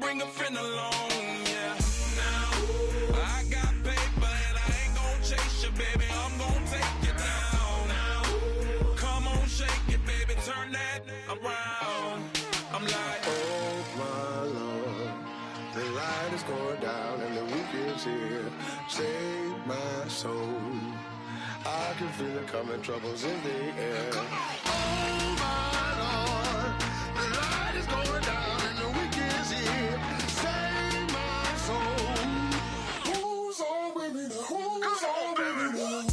bring a friend along, yeah. Now, I got paper and I ain't gon' chase you, baby. I'm gon' take you down. Now, come on, shake it, baby. Turn that around. I'm like, oh my Lord, the light is going down and the week is here. Save my soul. I can feel it coming, troubles in the air. Oh my Lord, the light is going down and the week is here. Save my soul. Who's on with me now? Who's on with me now?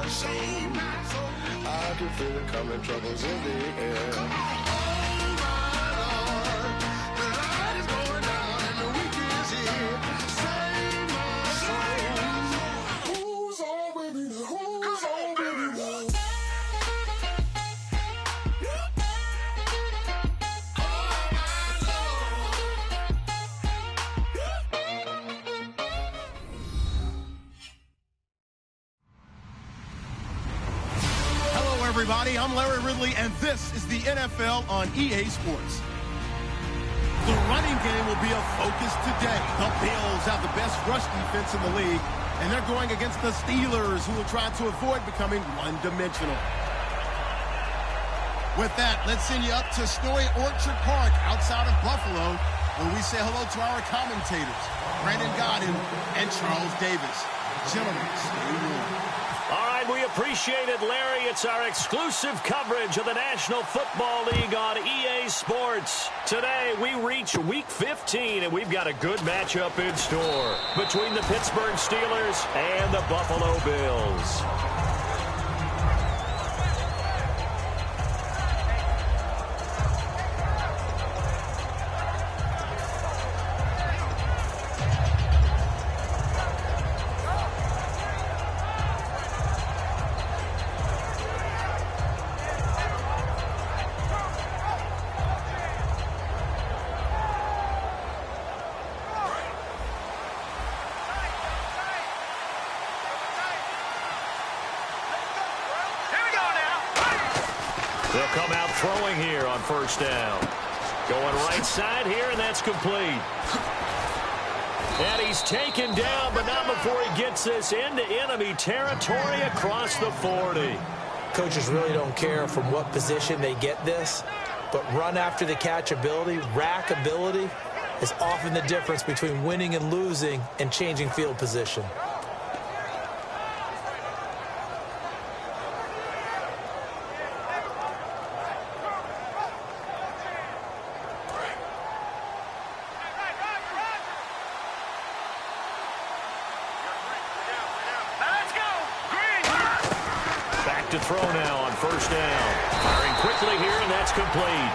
Save my soul. I can feel it coming, troubles in the air. Oh my Lord, the light is going down and the week is here. Save my soul. Who's on with me now? Who's on with me now? Everybody, I'm Larry Ridley, and this is the NFL on EA Sports. The running game will be a focus today. The Bills have the best rush defense in the league, and they're going against the Steelers, who will try to avoid becoming one-dimensional. With that, let's send you up to Story Orchard Park outside of Buffalo, where we say hello to our commentators, Brandon Godin and Charles Davis. Gentlemen, stay warm. All right, we appreciate it, Larry. It's our exclusive coverage of the National Football League on EA Sports. Today, we reach Week 15, and we've got a good matchup in store between the Pittsburgh Steelers and the Buffalo Bills. They'll come out throwing here on first down. Going right side here, and that's complete. And he's taken down, but not before he gets this into enemy territory across the 40. Coaches really don't care from what position they get this, but run after the catch ability, rack ability, is often the difference between winning and losing and changing field position. To throw now on first down. Firing quickly here, and that's complete.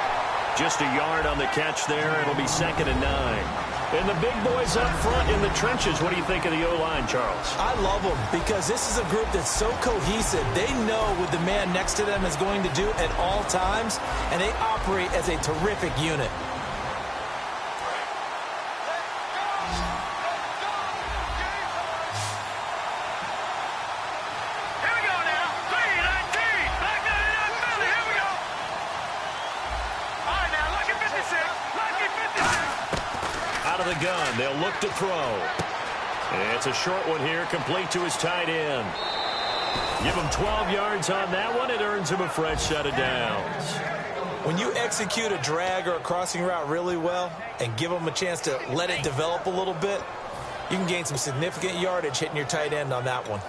Just a yard on the catch there. It'll be 2nd and 9. And the big boys up front in the trenches. What do you think of the O-line, Charles? I love them because this is a group that's so cohesive. They know what the man next to them is going to do at all times, and they operate as a terrific unit. Gun. They'll look to throw. And it's a short one here, complete to his tight end. Give him 12 yards on that one. It earns him a fresh set of downs. When you execute a drag or a crossing route really well and give them a chance to let it develop a little bit, you can gain some significant yardage hitting your tight end on that one.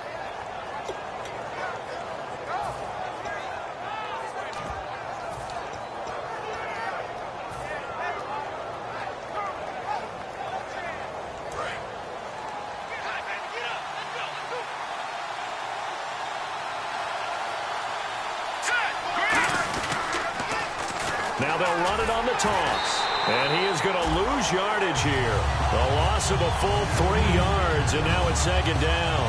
Now they'll run it on the toss. And he is going to lose yardage here. A loss of a full 3 yards, and now it's second down.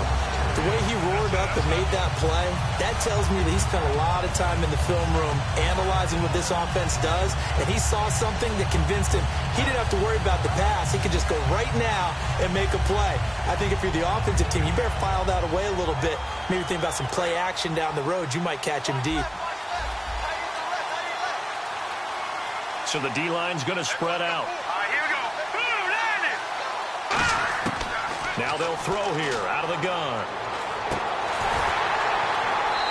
The way he roared up and made that play, that tells me that he spent a lot of time in the film room analyzing what this offense does, and he saw something that convinced him he didn't have to worry about the pass. He could just go right now and make a play. I think if you're the offensive team, you better file that away a little bit. Maybe think about some play action down the road. You might catch him deep. So the D-line's going to spread out. Here we go. Now they'll throw here out of the gun.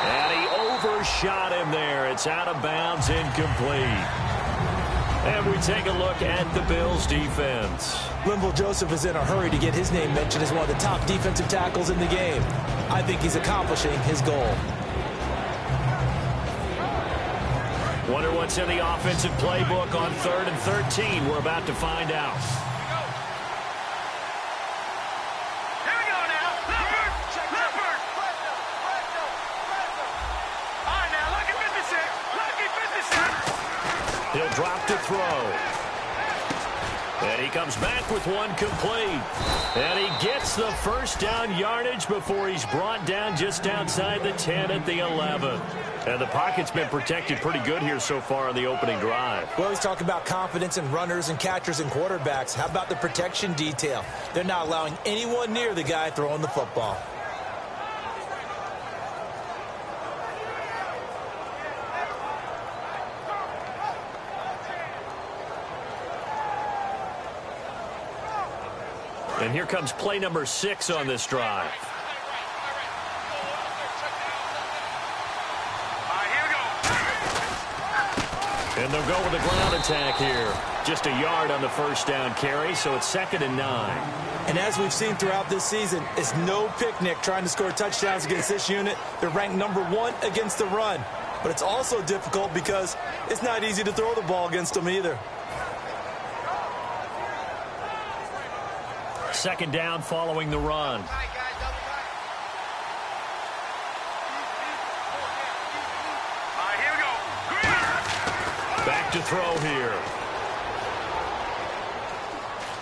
And he overshot him there. It's out of bounds, incomplete. And we take a look at the Bills' defense. Linval Joseph is in a hurry to get his name mentioned as one of the top defensive tackles in the game. I think he's accomplishing his goal. Wonder what's in the offensive playbook on 3rd and 13. We're about to find out. Here we go now. Leopard. All right, now, lucky 56. Lucky 56. He'll drop to throw. And he comes back with one complete. And he gets the first down yardage before he's brought down just outside the 10 at the 11. And the pocket's been protected pretty good here so far on the opening drive. We always talk about confidence in runners and catchers and quarterbacks. How about the protection detail? They're not allowing anyone near the guy throwing the football. And here comes play number 6 on this drive. And they'll go with a ground attack here. Just a yard on the first down carry, so it's 2nd and 9. And as we've seen throughout this season, it's no picnic trying to score touchdowns against this unit. They're ranked number 1 against the run. But it's also difficult because it's not easy to throw the ball against them either. 2nd down following the run. Back to throw here.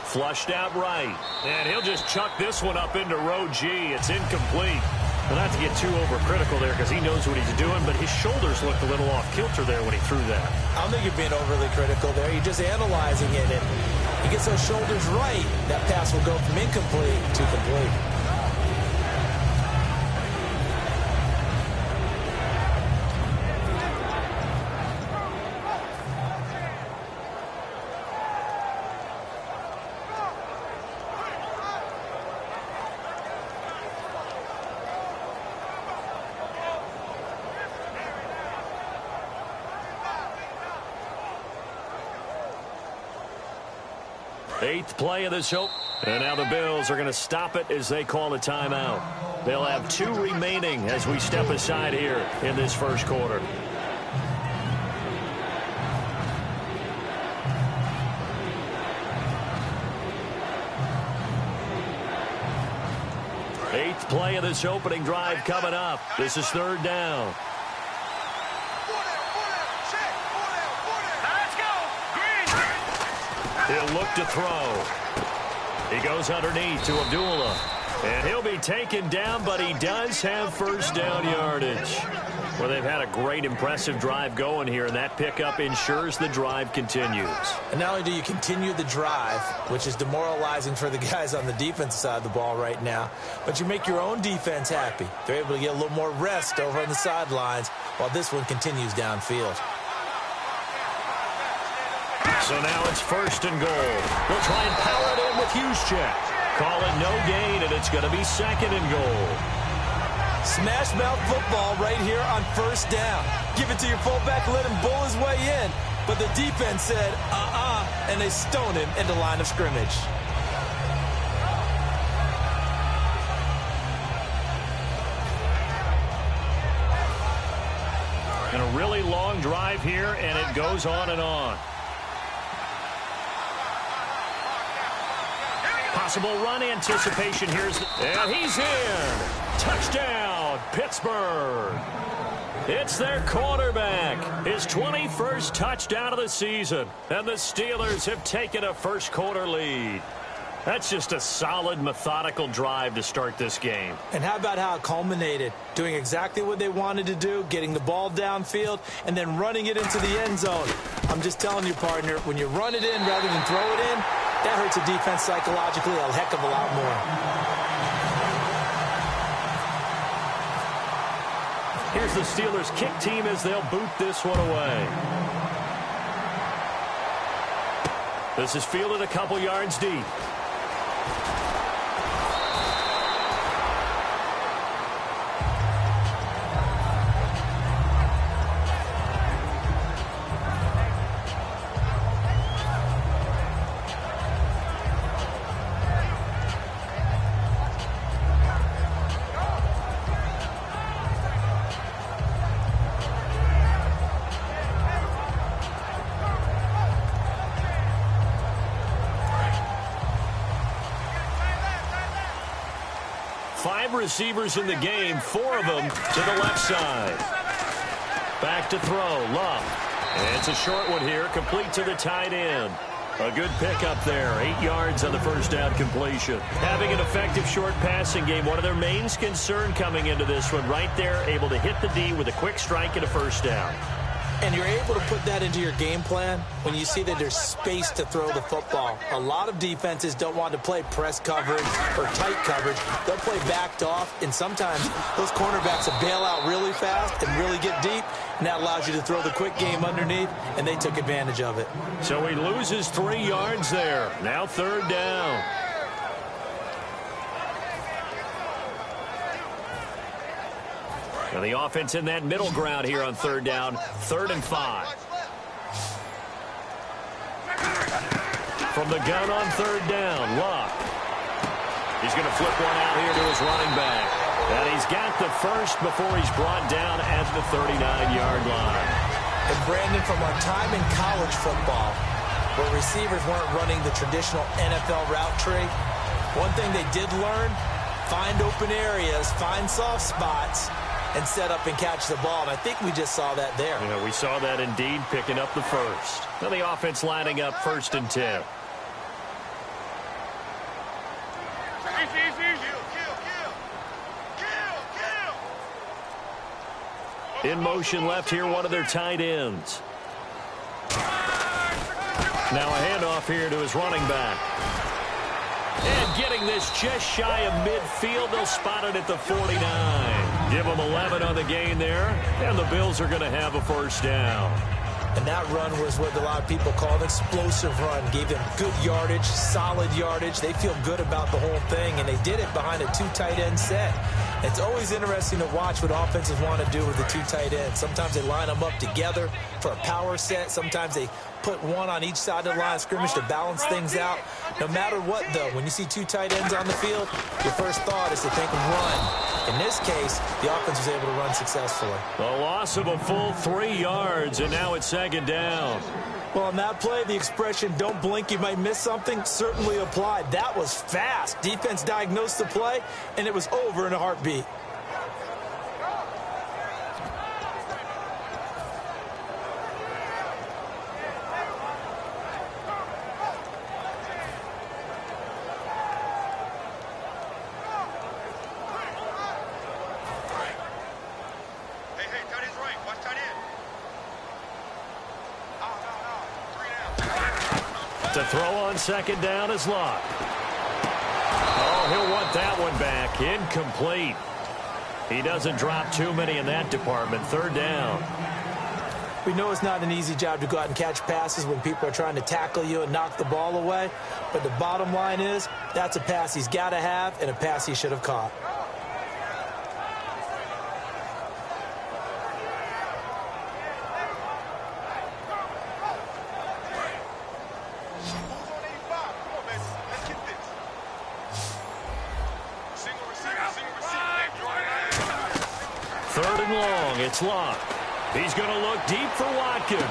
Flushed out right. And he'll just chuck this one up into row G. It's incomplete. Well, not to get too overcritical there because he knows what he's doing, but his shoulders looked a little off kilter there when he threw that. I don't think you're being overly critical there. You're just analyzing it. And he gets those shoulders right, that pass will go from incomplete to complete. Eighth play of this hope. And now the Bills are going to stop it as they call a timeout. They'll have 2 remaining as we step aside here in this first quarter. Eighth play of this opening drive coming up. This is 3rd down. He'll look to throw. He goes underneath to Abdullah. And he'll be taken down, but he does have first down yardage. Well, they've had a great, impressive drive going here, and that pickup ensures the drive continues. And not only do you continue the drive, which is demoralizing for the guys on the defensive side of the ball right now, but you make your own defense happy. They're able to get a little more rest over on the sidelines while this one continues downfield. So now it's 1st and goal. They'll try and power it in with Juszczyk. Call it no gain, and it's going to be 2nd and goal. Smash mouth football right here on 1st down. Give it to your fullback, let him bull his way in. But the defense said, and they stone him into line of scrimmage. And a really long drive here, and it goes on and on. Possible run anticipation here. And he's in. Touchdown, Pittsburgh. It's their quarterback. His 21st touchdown of the season. And the Steelers have taken a first-quarter lead. That's just a solid, methodical drive to start this game. And how about how it culminated? Doing exactly what they wanted to do, getting the ball downfield, and then running it into the end zone. I'm just telling you, partner, when you run it in rather than throw it in, that hurts a defense psychologically a heck of a lot more. Here's the Steelers kick team as they'll boot this one away. This is fielded a couple yards deep. Five receivers in the game, 4 of them to the left side. Back to throw, Love. And it's a short one here, complete to the tight end. A good pickup there, 8 yards on the first down completion. Having an effective short passing game, one of their main concern coming into this one, right there, able to hit the D with a quick strike and a first down. And you're able to put that into your game plan when you see that there's space to throw the football. A lot of defenses don't want to play press coverage or tight coverage. They'll play backed off, and sometimes those cornerbacks will bail out really fast and really get deep, and that allows you to throw the quick game underneath, and they took advantage of it. So he loses 3 yards there. Now third down. And the offense in that middle ground here on third down, 3rd and 5. From the gun on third down, Luck. He's going to flip one out here to his running back. And he's got the first before he's brought down at the 39-yard line. And Brandon, from our time in college football, where receivers weren't running the traditional NFL route tree, one thing they did learn, find open areas, find soft spots, and set up and catch the ball. And I think we just saw that there. Yeah, we saw that indeed, picking up the first. Now the offense lining up 1st and 10. In motion left here, one of their tight ends. Now a handoff here to his running back. And getting this just shy of midfield. They'll spot it at the 49. Give them 11 on the gain there. And the Bills are going to have a first down. And that run was what a lot of people call an explosive run. Gave them good yardage, solid yardage. They feel good about the whole thing, and they did it behind a 2 tight end set. It's always interesting to watch what offenses want to do with the 2 tight ends. Sometimes they line them up together for a power set. Sometimes they put one on each side of the line of scrimmage to balance things out. No matter what, though, when you see 2 tight ends on the field, your first thought is to think of run. In this case, the offense was able to run successfully. A loss of a full 3 yards, and now it's 2nd down. Well, on that play, the expression, don't blink, you might miss something, certainly applied. That was fast. Defense diagnosed the play, and it was over in a heartbeat. To throw on 2nd down is Locke. Oh, he'll want that one back. Incomplete. He doesn't drop too many in that department. 3rd down. We know it's not an easy job to go out and catch passes when people are trying to tackle you and knock the ball away. But the bottom line is, that's a pass he's got to have and a pass he should have caught. It's Locke. He's going to look deep for Watkins.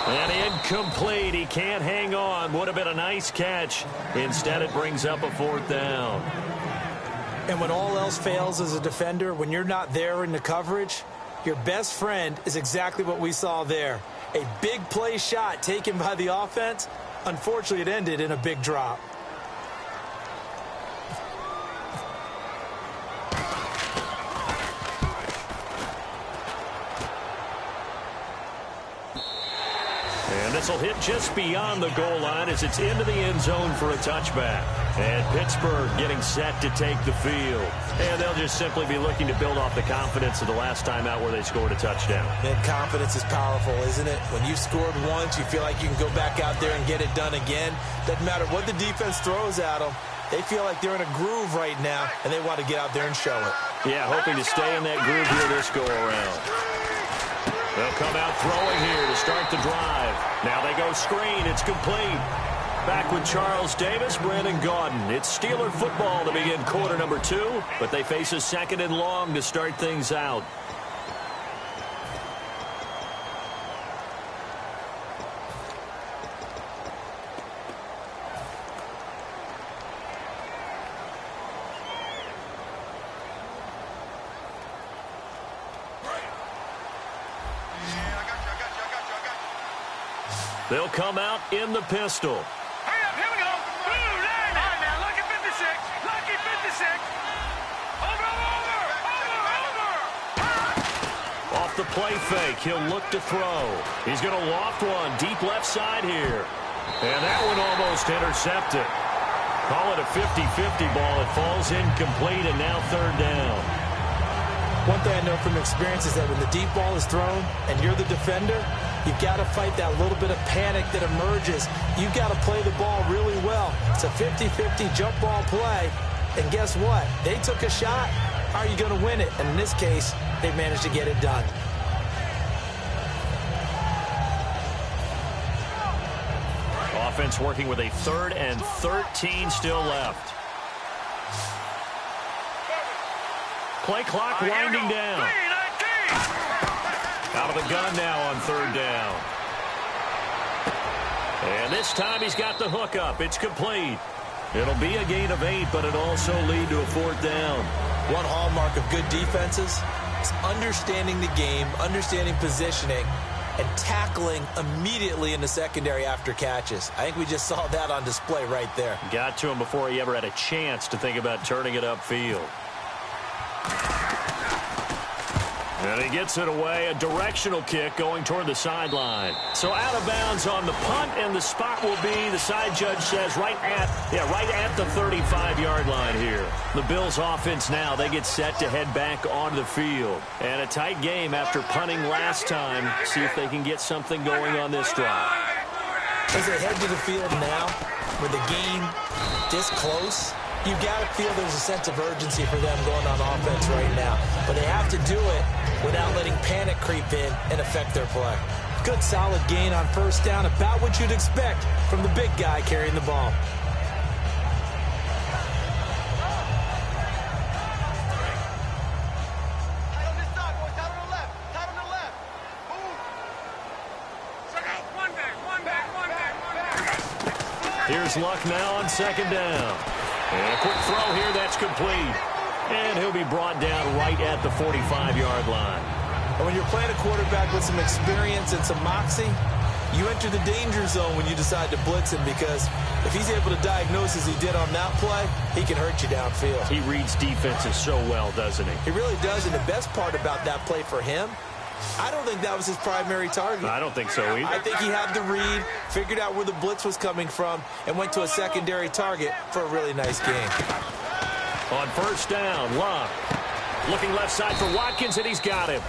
And incomplete. He can't hang on. Would have been a nice catch. Instead, it brings up a 4th down. And when all else fails as a defender, when you're not there in the coverage, Your best friend is exactly what we saw there. A big play shot taken by the offense. Unfortunately, it ended in a big drop. And this will hit just beyond the goal line as it's into the end zone for a touchback. And Pittsburgh getting set to take the field. And they'll just simply be looking to build off the confidence of the last time out where they scored a touchdown. And confidence is powerful, isn't it? When you've scored once, you feel like you can go back out there and get it done again. Doesn't matter what the defense throws at them. They feel like they're in a groove right now, and they want to get out there and show it. Yeah, hoping to stay in that groove here this go-around. They'll come out throwing here to start the drive. Now they go screen. It's complete. Back with Charles Davis, Brandon Gaudin. It's Steeler football to begin quarter number 2, but they face a 2nd and long to start things out. They'll come out in the pistol. Hurry up, here we go. Blue line. All right, now, lucky 56. Lucky 56. Over. Off the play fake, he'll look to throw. He's going to loft one deep left side here. And that one almost intercepted. Call it a 50-50 ball. It falls incomplete, and now 3rd down. One thing I know from experience is that when the deep ball is thrown and you're the defender, you've got to fight that little bit of panic that emerges. You've got to play the ball really well. It's a 50-50 jump ball play. And guess what? They took a shot. How are you going to win it? And in this case, they managed to get it done. Offense working with a 3rd and 13 still left. Play clock winding down. Out of the gun now on 3rd down. And this time he's got the hook up. It's complete. It'll be a gain of 8, but it'll also lead to a 4th down. One hallmark of good defenses is understanding the game, understanding positioning, and tackling immediately in the secondary after catches. I think we just saw that on display right there. Got to him before he ever had a chance to think about turning it upfield. And he gets it away, a directional kick going toward the sideline. So out of bounds on the punt, and the spot will be, the side judge says, right at the 35-yard line here. The Bills offense now, they get set to head back onto the field. And a tight game after punting last time. See if they can get something going on this drive. As they head to the field now, with the game this close, you've got to feel there's a sense of urgency for them going on offense right now. But they have to do it without letting panic creep in and affect their play. Good, solid gain on 1st down, about what you'd expect from the big guy carrying the ball. Here's Luck now on 2nd down. And a quick throw here, that's complete. And he'll be brought down right at the 45-yard line. And when you're playing a quarterback with some experience and some moxie, you enter the danger zone when you decide to blitz him, because if he's able to diagnose as he did on that play, he can hurt you downfield. He reads defenses so well, doesn't he? He really does, and the best part about that play for him, I don't think that was his primary target. I don't think so either. I think he had the read, figured out where the blitz was coming from, and went to a secondary target for a really nice game. On 1st down, Luck looking left side for Watkins, and he's got him.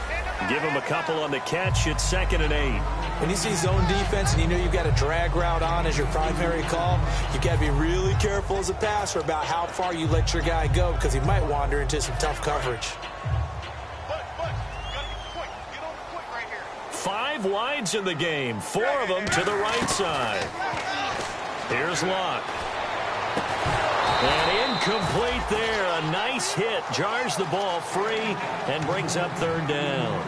Give him a couple on the catch. It's 2nd and 8. When you see zone defense and you know you've got a drag route on as your primary call, you've got to be really careful as a passer about how far you let your guy go, because he might wander into some tough coverage. 5 wides in the game, 4 of them to the right side. Here's Luck. And incomplete there. A nice hit. Jars the ball free and brings up 3rd down.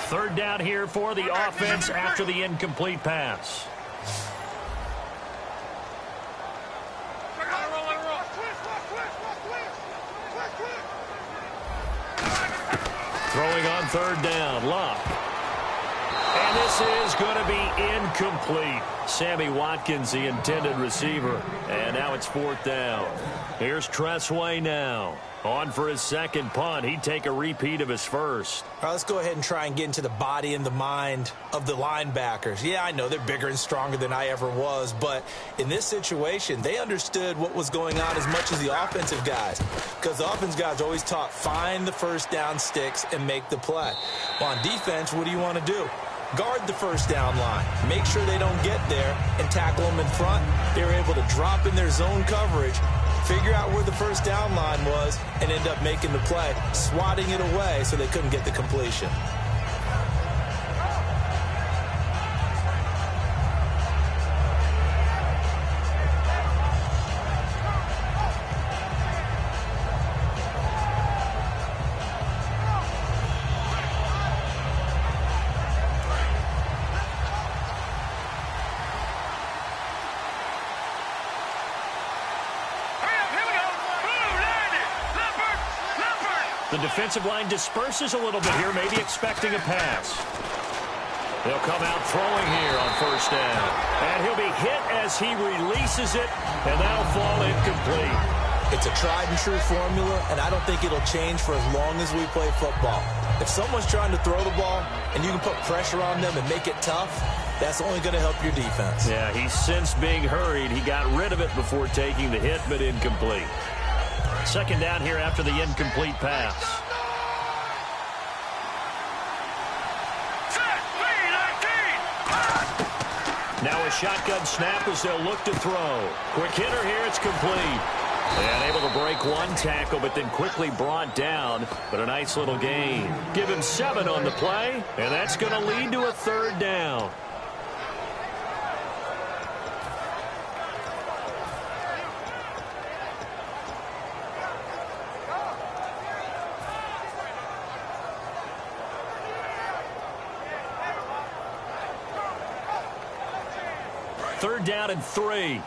Third down here for the offense after the incomplete pass. Throwing on third down, Luck. And this is going to be incomplete. Sammy Watkins, the intended receiver. And now it's fourth down. Here's Tressway now. On for his second punt. He'd take a repeat of his first. All right, let's go ahead and try and get into the body and the mind of the linebackers. Yeah, I know they're bigger and stronger than I ever was, but in this situation, they understood what was going on as much as the offensive guys, because the offensive guys are always taught, find the first down sticks and make the play. Well, on defense, what do you want to do? Guard the first down line. Make sure they don't get there and tackle them in front. They were able to drop in their zone coverage, figure out where the first down line was, and end up making the play, swatting it away so they couldn't get the completion. The defensive line disperses a little bit here, maybe expecting a pass. They'll come out throwing here on first down. And he'll be hit as he releases it, and that'll fall incomplete. It's a tried-and-true formula, and I don't think it'll change for as long as we play football. If someone's trying to throw the ball and you can put pressure on them and make it tough, that's only going to help your defense. Yeah, he's since being hurried. He got rid of it before taking the hit, but incomplete. Second down here after the incomplete pass. Now a shotgun snap as they'll look to throw. Quick hitter here, it's complete. And able to break one tackle, but then quickly brought down. But a nice little gain. Give him 7 on the play, and that's going to lead to a third down. Third down and 3.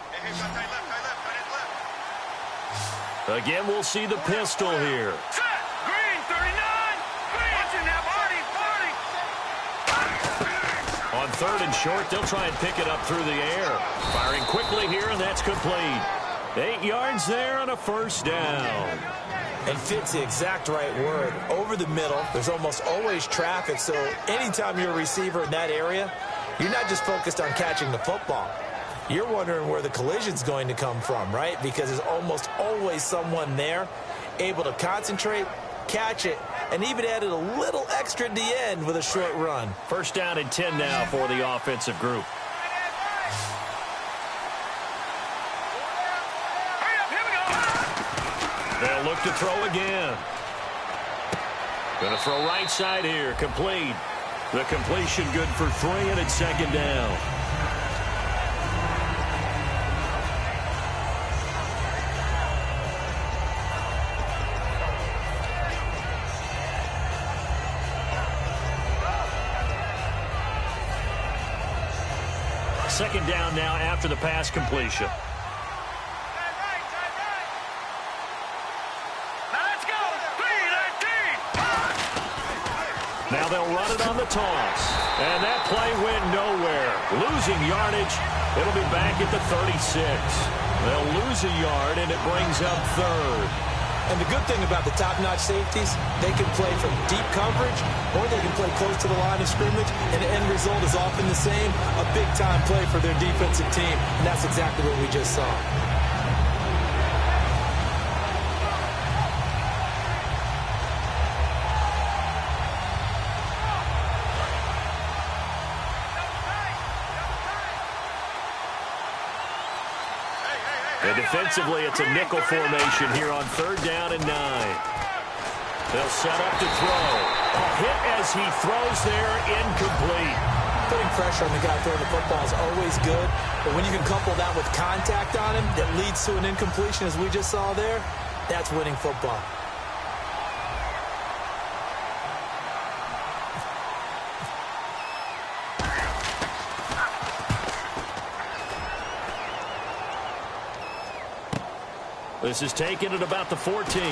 Again, we'll see the pistol here. Green, 39. Watching that party. On third and short, they'll try and pick it up through the air. Firing quickly here, and that's complete. 8 yards there on a first down. And fit's the exact right word. Over the middle, there's almost always traffic, so anytime you're a receiver in that area, you're not just focused on catching the football. You're wondering where the collision's going to come from, right? Because there's almost always someone there able to concentrate, catch it, and even added a little extra at the end with a short run. First down and 10 now for the offensive group. They'll look to throw again. Going to throw right side here, complete. The completion good for 3, and it's second down. Second down now after the pass completion. Now they'll run it on the toss. And that play went nowhere. Losing yardage. It'll be back at the 36. They'll lose a yard, and it brings up third. And the good thing about the top-notch safeties, they can play from deep coverage, or they can play close to the line of scrimmage, and the end result is often the same, a big-time play for their defensive team. And that's exactly what we just saw. And defensively, it's a nickel formation here on third down and 9. They'll set up to throw. A hit as he throws there, incomplete. Putting pressure on the guy throwing the football is always good, but when you can couple that with contact on him that leads to an incompletion, as we just saw there, that's winning football. This is taken at about the 14. A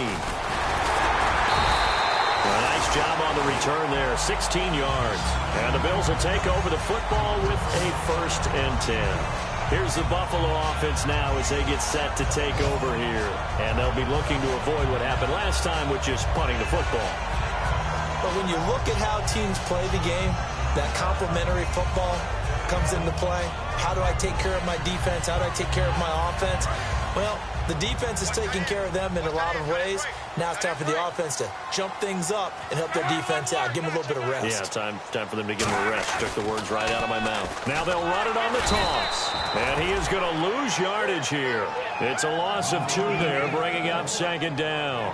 nice job on the return there, 16 yards. And the Bills will take over the football with a 1st and 10. Here's the Buffalo offense now as they get set to take over here. And they'll be looking to avoid what happened last time, which is punting the football. But when you look at how teams play the game, that complementary football comes into play. How do I take care of my defense? How do I take care of my offense? Well, the defense is taking care of them in a lot of ways. Now it's time for the offense to jump things up and help their defense out. Give them a little bit of rest. Yeah, time for them to give them a rest. Took the words right out of my mouth. Now they'll run it on the toss. And he is going to lose yardage here. It's a loss of 2 there, bringing up 2nd down.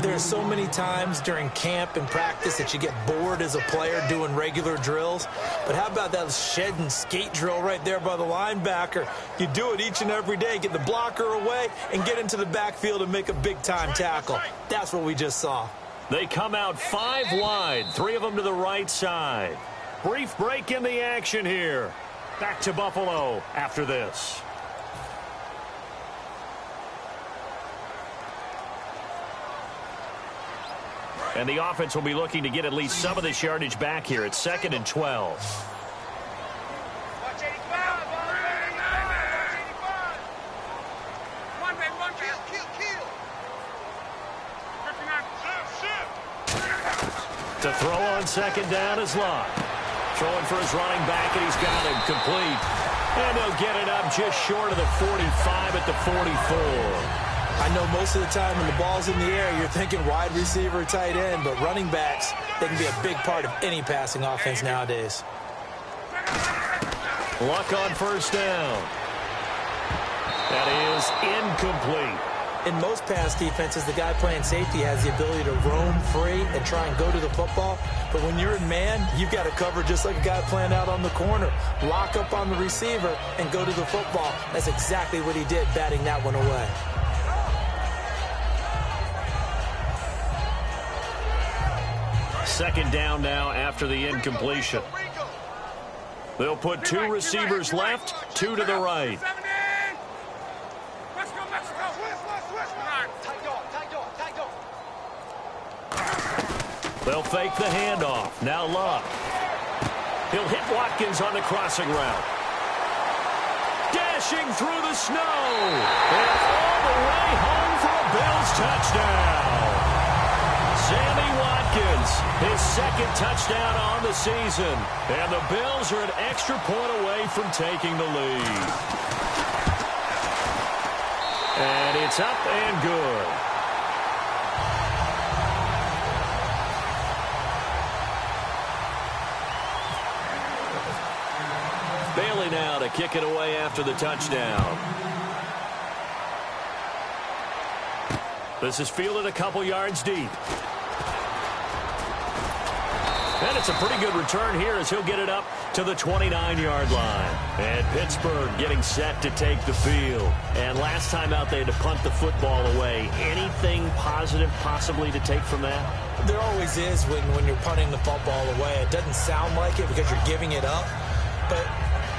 There's so many times during camp and practice that you get bored as a player doing regular drills. But how about that shed and skate drill right there by the linebacker? You do it each and every day. Get the blocker away and get into the backfield and make a big-time tackle. That's what we just saw. They come out 5 wide, 3 of them to the right side. Brief break in the action here. Back to Buffalo after this. And the offense will be looking to get at least some of this yardage back here. It's 2nd and 12. To throw on 2nd down is Locke. Throwing for his running back, and he's got him complete. And they'll get it up just short of the 45 at the 44. I know most of the time when the ball's in the air, you're thinking wide receiver, tight end, but running backs, they can be a big part of any passing offense nowadays. Luck on 1st down. That is incomplete. In most pass defenses, the guy playing safety has the ability to roam free and try and go to the football. But when you're in man, you've got to cover just like a guy playing out on the corner. Lock up on the receiver and go to the football. That's exactly what he did, batting that one away. Second down now after the incompletion. They'll put 2 receivers left, 2 to the right. They'll fake the handoff. Now Love. He'll hit Watkins on the crossing route. Dashing through the snow. And all the way home for a Bills touchdown. Sammy Watkins, his 2nd touchdown on the season. And the Bills are an extra point away from taking the lead. And it's up and good. Bailey now to kick it away after the touchdown. This is fielded a couple yards deep. And it's a pretty good return here as he'll get it up to the 29-yard line. And Pittsburgh getting set to take the field. And last time out they had to punt the football away. Anything positive possibly to take from that? There always is when you're punting the football away. It doesn't sound like it because you're giving it up. But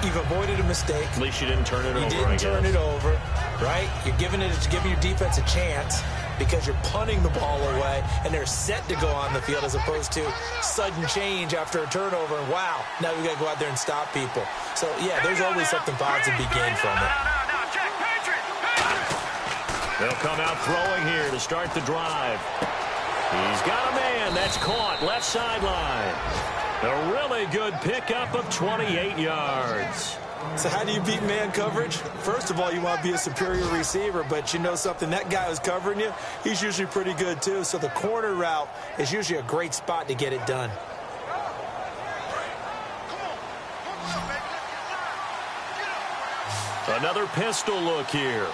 you've avoided a mistake. At least you didn't turn it over, You didn't turn it over, right? You're giving your defense a chance because you're punting the ball away, and they're set to go on the field as opposed to sudden change after a turnover. And, wow, now we got to go out there and stop people. So, yeah, there's always something positive to be gained from it. They'll come out throwing here to start the drive. He's got a man. That's caught left sideline. A really good pickup of 28 yards. So how do you beat man coverage? First of all, you want to be a superior receiver, but you know something, that guy who's covering you, he's usually pretty good too. So the corner route is usually a great spot to get it done. Another pistol look here.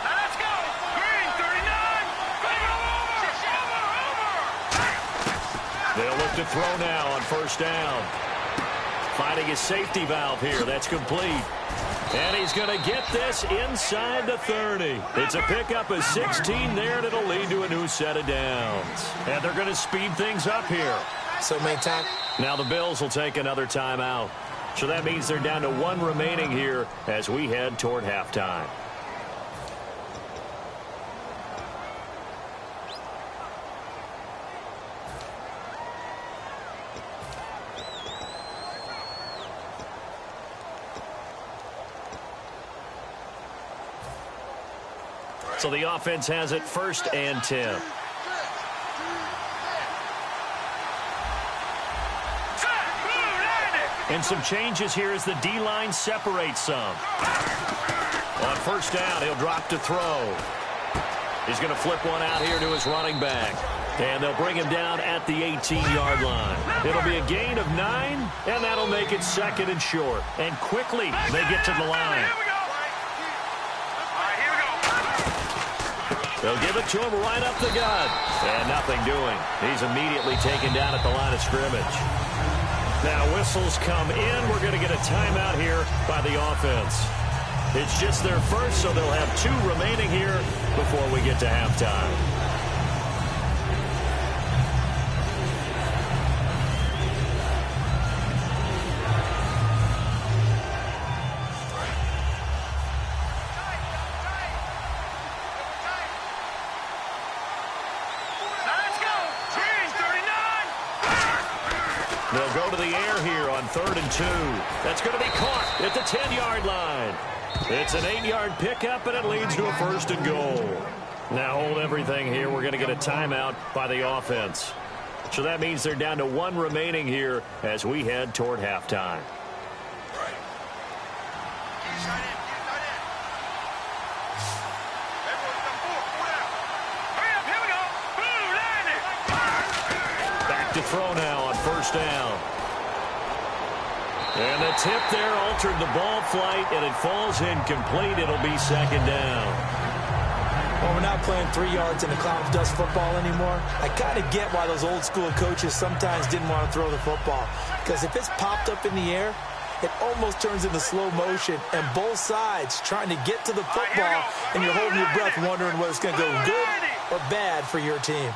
Now let's go. Green, 39. They'll look to throw now on 1st down. Finding his safety valve here. That's complete. And he's going to get this inside the 30. It's a pickup of 16 there, and it'll lead to a new set of downs. And they're going to speed things up here. So many times. Now the Bills will take another timeout. So that means they're down to 1 remaining here as we head toward halftime. So the offense has it 1st and 10. And some changes here as the D-line separates some. On 1st down, he'll drop to throw. He's going to flip one out here to his running back. And they'll bring him down at the 18-yard line. It'll be a gain of 9, and that'll make it 2nd and short. And quickly, they get to the line. They'll give it to him right up the gut. And nothing doing. He's immediately taken down at the line of scrimmage. Now whistles come in. We're going to get a timeout here by the offense. It's just their first, so they'll have 2 remaining here before we get to halftime. They'll go to the air here on 3rd and 2. That's going to be caught at the 10-yard line. It's an 8-yard pickup, and it leads to a 1st and goal. Now hold everything here. We're going to get a timeout by the offense. So that means they're down to 1 remaining here as we head toward halftime. Back to throw now on 1st down. And the tip there altered the ball flight, and it falls incomplete. It'll be 2nd down. Well, we're not playing 3 yards in the cloud of dust football anymore. I kind of get why those old school coaches sometimes didn't want to throw the football. Because if it's popped up in the air, it almost turns into slow motion, and both sides trying to get to the football, and you're holding your breath wondering whether it's going to go good or bad for your team.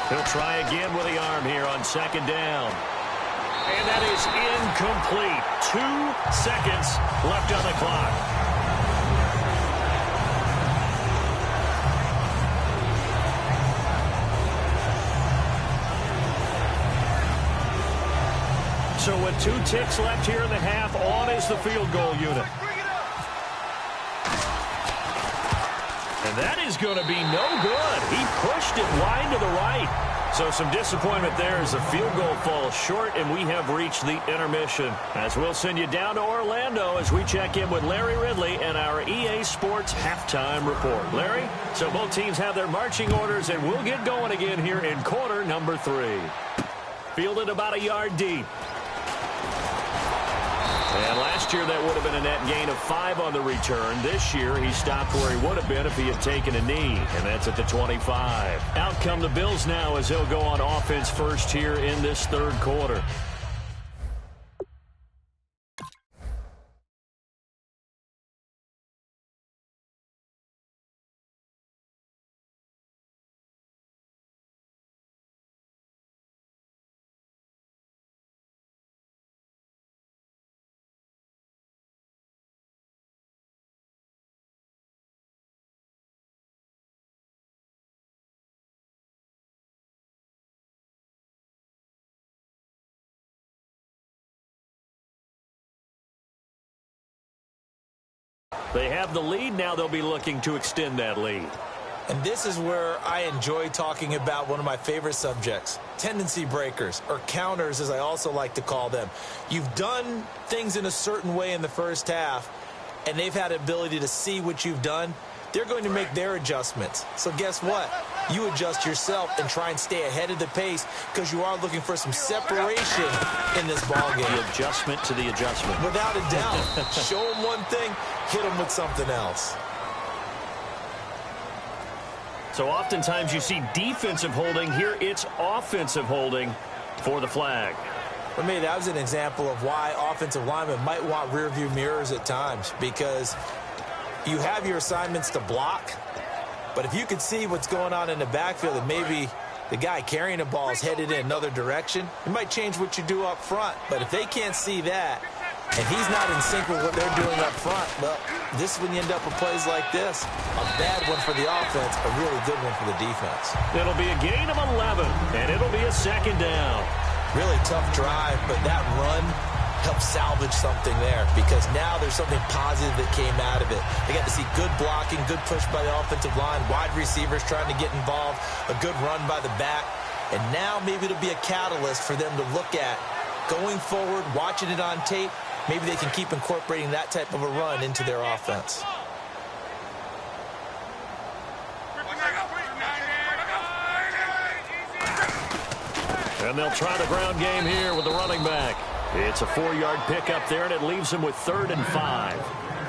He'll try again with the arm here on 2nd down. And that is incomplete. 2 seconds left on the clock. So with 2 ticks left here in the half, on is the field goal unit. And that is going to be no good. He pushed it wide to the right. So some disappointment there as the field goal falls short, and we have reached the intermission. As we'll send you down to Orlando as we check in with Larry Ridley and our EA Sports halftime report. Larry, so both teams have their marching orders, and we'll get going again here in quarter number 3. Fielded about a yard deep. And last year that would have been a net gain of 5 on the return. This year he stopped where he would have been if he had taken a knee, and that's at the 25. Out come the Bills now as they'll go on offense first here in this 3rd quarter. They have the lead. Now they'll be looking to extend that lead. And this is where I enjoy talking about one of my favorite subjects, tendency breakers, or counters as I also like to call them. You've done things in a certain way in the first half, and they've had the ability to see what you've done. They're going to make their adjustments. So guess what? You adjust yourself and try and stay ahead of the pace because you are looking for some separation in this ballgame. The adjustment to the adjustment. Without a doubt. Show them one thing, hit them with something else. So oftentimes you see defensive holding. Here it's offensive holding for the flag. For me, that was an example of why offensive linemen might want rearview mirrors at times, because you have your assignments to block, but if you could see what's going on in the backfield and maybe the guy carrying the ball is headed in another direction, it might change what you do up front. But if they can't see that and he's not in sync with what they're doing up front, well, this is when you end up with plays like this. A bad one for the offense, a really good one for the defense. It'll be a gain of 11, and it'll be a 2nd down. Really tough drive, but that run helped salvage something there, because now there's something positive that came out of it. They got to see good blocking, good push by the offensive line, wide receivers trying to get involved, a good run by the back. And now maybe it'll be a catalyst for them to look at going forward, watching it on tape. Maybe they can keep incorporating that type of a run into their offense. And they'll try the ground game here with the running back. It's a 4-yard pickup there, and it leaves them with 3rd and 5.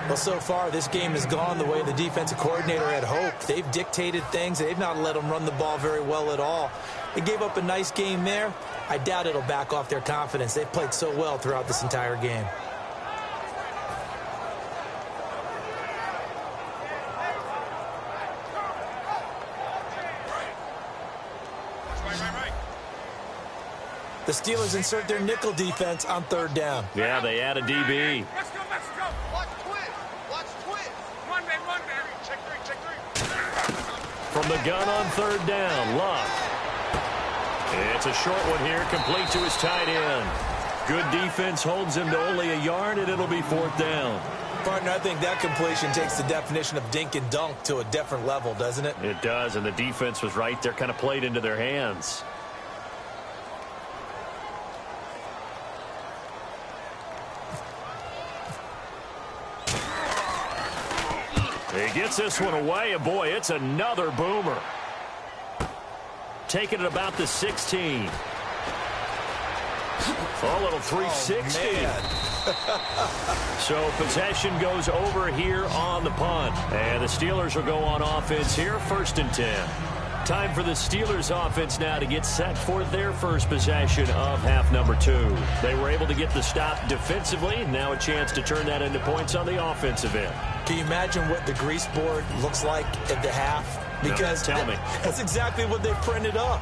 Well, so far, this game has gone the way the defensive coordinator had hoped. They've dictated things. They've not let them run the ball very well at all. They gave up a nice game there. I doubt it'll back off their confidence. They've played so well throughout this entire game. The Steelers insert their nickel defense on 3rd down. Yeah, they add a DB. Let's go, let's go. Watch twist. Watch twist. Run, baby. Check three. From the gun on 3rd down, Luck. It's a short one here, complete to his tight end. Good defense holds him to only a yard, and it'll be 4th down. Partner, I think that completion takes the definition of dink and dunk to a different level, doesn't it? It does, and the defense was right there, kind of played into their hands. He gets this one away, and boy, it's another boomer. Taking it about the 16. A little 360. So possession goes over here on the punt. And the Steelers will go on offense here, 1st and 10. Time for the Steelers offense now to get set for their first possession of half number 2. They were able to get the stop defensively. Now a chance to turn that into points on the offensive end. Can you imagine what the grease board looks like at the half? Because no, tell me. That's exactly what they printed up.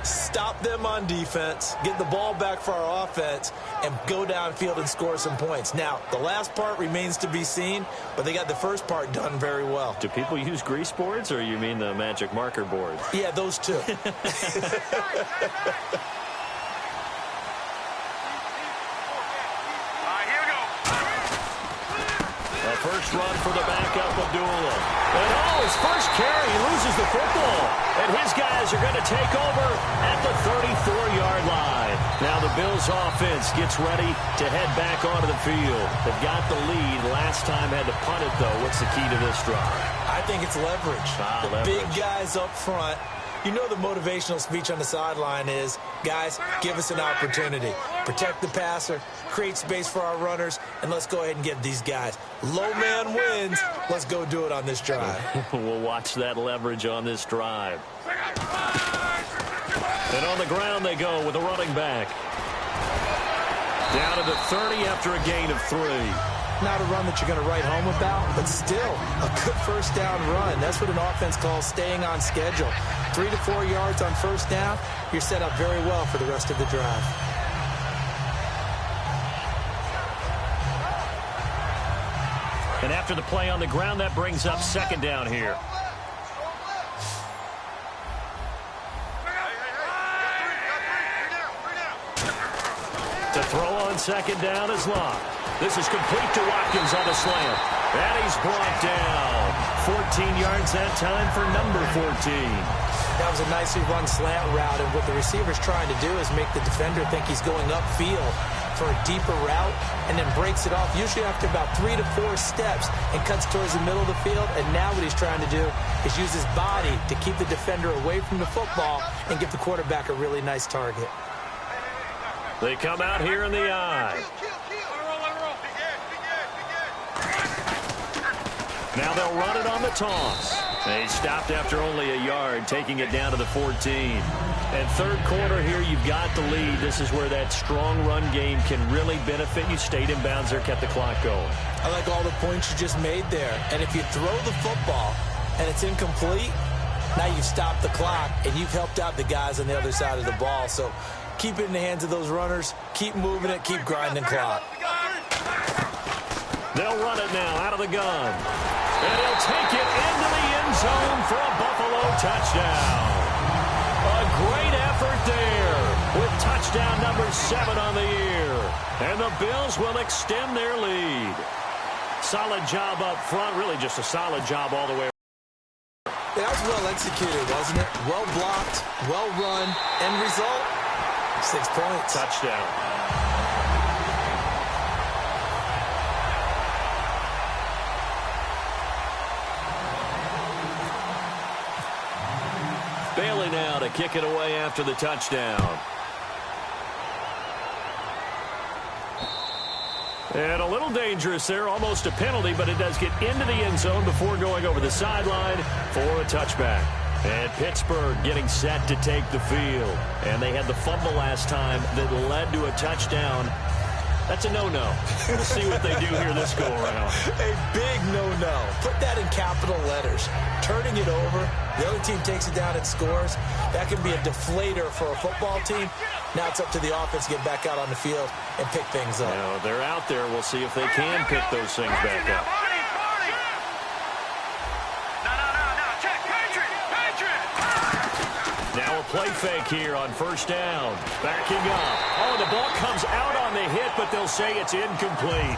Stop them on defense, get the ball back for our offense, and go downfield and score some points. Now, the last part remains to be seen, but they got the first part done very well. Do people use grease boards, or you mean the magic marker board? Yeah, those two. First run for the backup, Abdullah. And his first carry, he loses the football. And his guys are going to take over at the 34-yard line. Now the Bills offense gets ready to head back onto the field. They've got the lead. Last time had to punt it, though. What's the key to this drive? I think it's leverage. Leverage. Big guys up front. You know the motivational speech on the sideline is, guys, give us an opportunity. Protect the passer, create space for our runners, and let's go ahead and get these guys. Low man wins. Let's go do it on this drive. We'll watch that leverage on this drive. And on the ground they go with a running back. Down to the 30 after a gain of 3. Not a run that you're going to write home about, but still a good first down run. That's what an offense calls staying on schedule. 3 to 4 yards on first down, you're set up very well for the rest of the drive. And after the play on the ground, that brings up 2nd down here. To throw on 2nd down is Locke. This is complete to Watkins on the slant. And he's brought down. 14 yards that time for number 14. That was a nicely run slant route, and what the receiver's trying to do is make the defender think he's going upfield for a deeper route, and then breaks it off, usually after about 3 to 4 steps, and cuts towards the middle of the field. And now what he's trying to do is use his body to keep the defender away from the football and give the quarterback a really nice target. They come out here in the eye. Now they'll run it on the toss. They stopped after only a yard, taking it down to the 14. And 3rd quarter here, you've got the lead. This is where that strong run game can really benefit you. Stayed in bounds there, kept the clock going. I like all the points you just made there. And if you throw the football and it's incomplete, now you've stopped the clock and you've helped out the guys on the other side of the ball. So keep it in the hands of those runners. Keep moving it. Keep grinding clock. They'll run it now out of the gun. And he'll take it into the end zone for a Buffalo touchdown. A great effort there with Touchdown number 7 on the year. And the Bills will extend their lead. Solid job up front. Really just a solid job all the way. That was well executed, wasn't it? Well blocked, well run. End result, 6 points. Touchdown. Bailey now to kick it away after the touchdown. And a little dangerous there, almost a penalty, but it does get into the end zone before going over the sideline for a touchback. And Pittsburgh getting set to take the field. And they had the fumble last time that led to a touchdown. That's a no-no. We'll see what they do here this go-around. A big no-no. Put that in capital letters. Turning it over, the other team takes it down and scores. That can be a deflator for a football team. Now it's up to the offense to get back out on the field and pick things up. You know, they're out there. We'll see if they can pick those things back up. Now a play fake here on first down. Backing up. Oh, the ball comes out on the hit, but they'll say it's incomplete.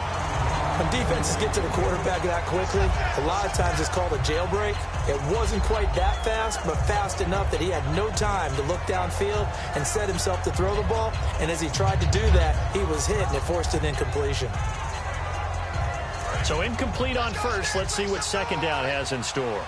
When defenses get to the quarterback that quickly, a lot of times it's called a jailbreak. It wasn't quite that fast, but fast enough that he had no time to look downfield and set himself to throw the ball. And as he tried to do that, he was hit, and it forced an incompletion. So incomplete on first. Let's see what second down has in store.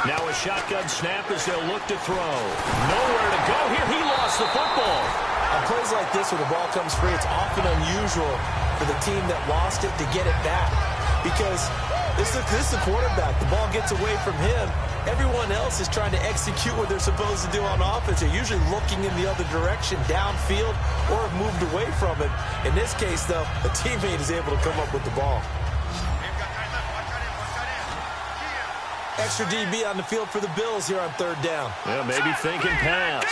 Now a shotgun snap as they'll look to throw. Nowhere to go here. He lost the football. On plays like this where the ball comes free, it's often unusual for the team that lost it to get it back. Because this is the quarterback. The ball gets away from him. Everyone else is trying to execute what they're supposed to do on offense. They're usually looking in the other direction, downfield, or have moved away from it. In this case, though, a teammate is able to come up with the ball. Extra DB on the field for the Bills here on third down. Yeah, maybe thinking pass.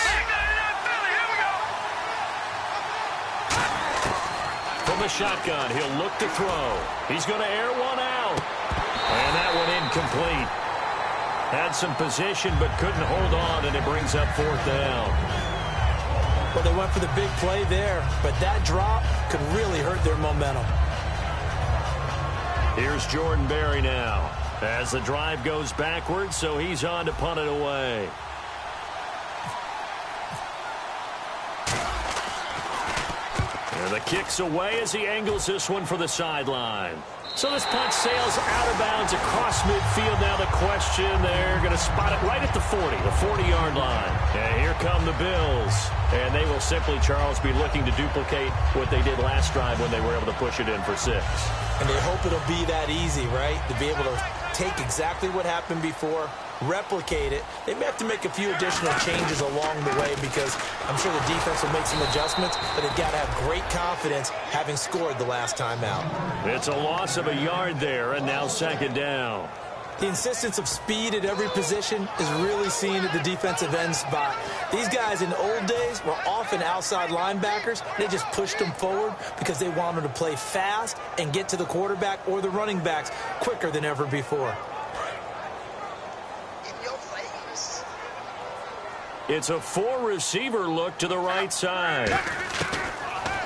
From the shotgun, he'll look to throw. He's going to air one out. And that one incomplete. Had some position but couldn't hold on, and it brings up fourth down. Well, they went for the big play there, but that drop could really hurt their momentum. Here's Jordan Berry now. As the drive goes backwards, so he's on to punt it away. And the kick's away as he angles this one for the sideline. So this punt sails out of bounds across midfield. Now the question, they're going to spot it right at the 40, the 40-yard line. And here come the Bills. And they will simply, Charles, be looking to duplicate what they did last drive when they were able to push it in for 6. And they hope it'll be that easy, right? To be able to take exactly what happened before, replicate it. They may have to make a few additional changes along the way because I'm sure the defense will make some adjustments, but they've got to have great confidence having scored the last time out. It's a loss of a yard there, and now second down. The insistence of speed at every position is really seen at the defensive end spot. These guys in the old days were often outside linebackers. They just pushed them forward because they wanted to play fast and get to the quarterback or the running backs quicker than ever before. It's a 4-receiver look to the right side.